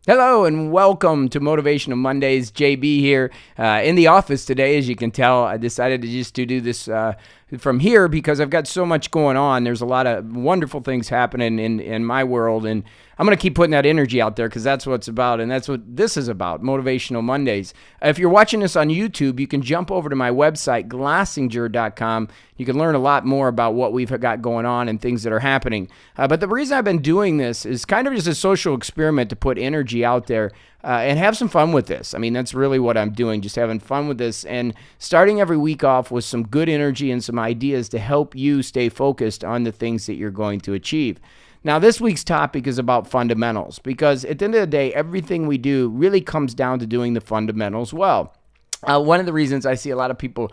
Hello and welcome to Motivational Mondays. JB here in the office today. As you can tell, I decided to do this from here because I've got so much going on. There's a lot of wonderful things happening in my world, and I'm going to keep putting that energy out there because that's what it's about, and that's what this is about, Motivational Mondays. If you're watching this on YouTube, you can jump over to my website, Glossinger.com. You can learn a lot more about what we've got going on and things that are happening. But the reason I've been doing this is kind of just a social experiment to put energy out there and have some fun with this. I mean, that's really what I'm doing, just having fun with this and starting every week off with some good energy and some ideas to help you stay focused on the things that you're going to achieve. Now, this week's topic is about fundamentals because at the end of the day, everything we do really comes down to doing the fundamentals well. One of the reasons I see a lot of people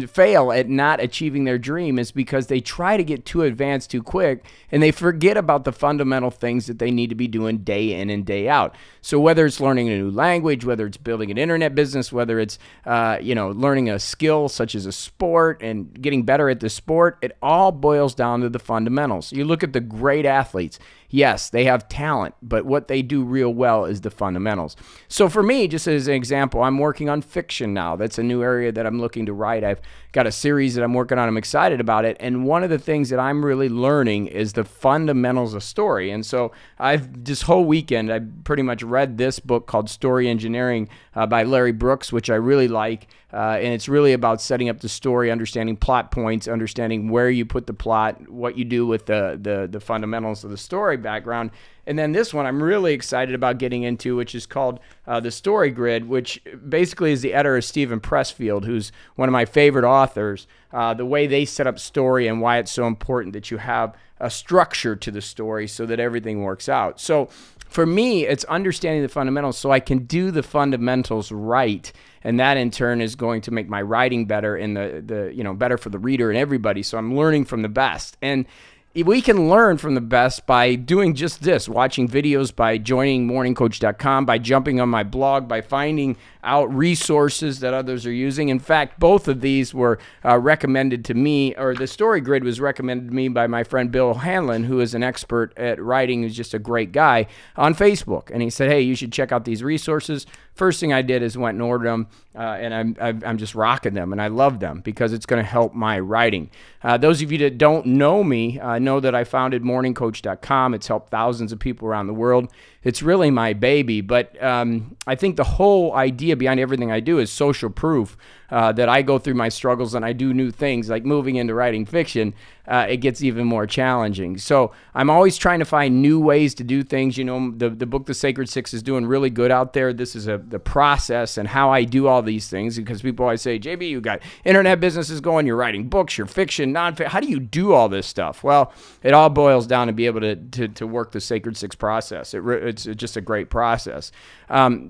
fail at not achieving their dream is because they try to get too advanced too quick and they forget about the fundamental things that they need to be doing day in and day out. So whether it's learning a new language, whether it's building an internet business, whether it's learning a skill such as a sport and getting better at the sport, it all boils down to the fundamentals. You look at the great athletes. Yes, they have talent, but what they do real well is the fundamentals. So for me, just as an example, I'm working on fiction now. That's a new area that I'm looking to write. I've got a series that I'm working on. I'm excited about it. And one of the things that I'm really learning is the fundamentals of story. And so this whole weekend, I pretty much read this book called Story Engineering by Larry Brooks, which I really like. And it's really about setting up the story, understanding plot points, understanding where you put the plot, what you do with the fundamentals of the story background. And then this one I'm really excited about getting into, which is called The Story Grid, which basically is the editor of Stephen Pressfield, who's one of my favorite authors. The way they set up story and why it's so important that you have a structure to the story so that everything works out. So for me, it's understanding the fundamentals so I can do the fundamentals right. And that in turn is going to make my writing better and the better for the reader and everybody. So I'm learning from the best. And we can learn from the best by doing just this, watching videos, by joining morningcoach.com, by jumping on my blog, by finding out resources that others are using. In fact, both of these were recommended to me, or the Story Grid was recommended to me by my friend Bill Hanlon, who is an expert at writing, who's just a great guy, on Facebook. And he said, hey, you should check out these resources. First thing I did is went and ordered them, and I'm just rocking them, and I love them because it's going to help my writing. Those of you that don't know me know that I founded morningcoach.com. It's helped thousands of people around the world. It's really my baby, but I think the whole idea behind everything I do is social proof that I go through my struggles and I do new things, like moving into writing fiction. It gets even more challenging. So I'm always trying to find new ways to do things. You know, the book, The Sacred Six, is doing really good out there. This is the process and how I do all these things, because people always say, JB, you got internet businesses going, you're writing books, you're fiction, non-fiction. How do you do all this stuff? Well, it all boils down to be able to work the Sacred Six process. It's just a great process.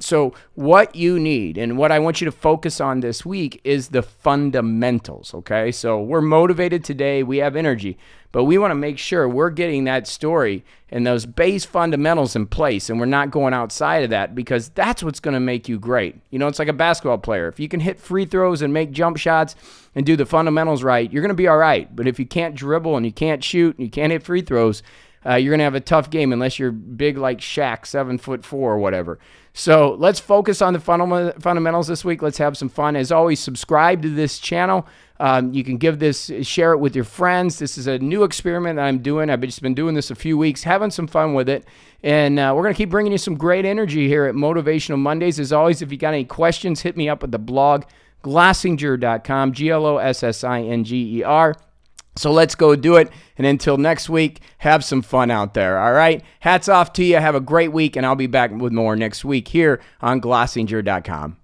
So what you need and what I want you to focus on this week is the fundamentals, okay? So we're motivated today. We have energy, but we want to make sure we're getting that story and those base fundamentals in place, and we're not going outside of that, because that's what's going to make you great. You know, it's like a basketball player. If you can hit free throws and make jump shots and do the fundamentals right, you're going to be all right. But if you can't dribble and you can't shoot and you can't hit free throws, you're going to have a tough game unless you're big like Shaq, 7'4" or whatever. So let's focus on the fundamentals this week. Let's have some fun. As always, subscribe to this channel. You can share it with your friends. This is a new experiment that I'm doing. I've just been doing this a few weeks, having some fun with it. And we're going to keep bringing you some great energy here at Motivational Mondays. As always, if you got any questions, hit me up at the blog, Glossinger.com, Glossinger. So let's go do it. And until next week, have some fun out there. All right. Hats off to you. Have a great week. And I'll be back with more next week here on Glossinger.com.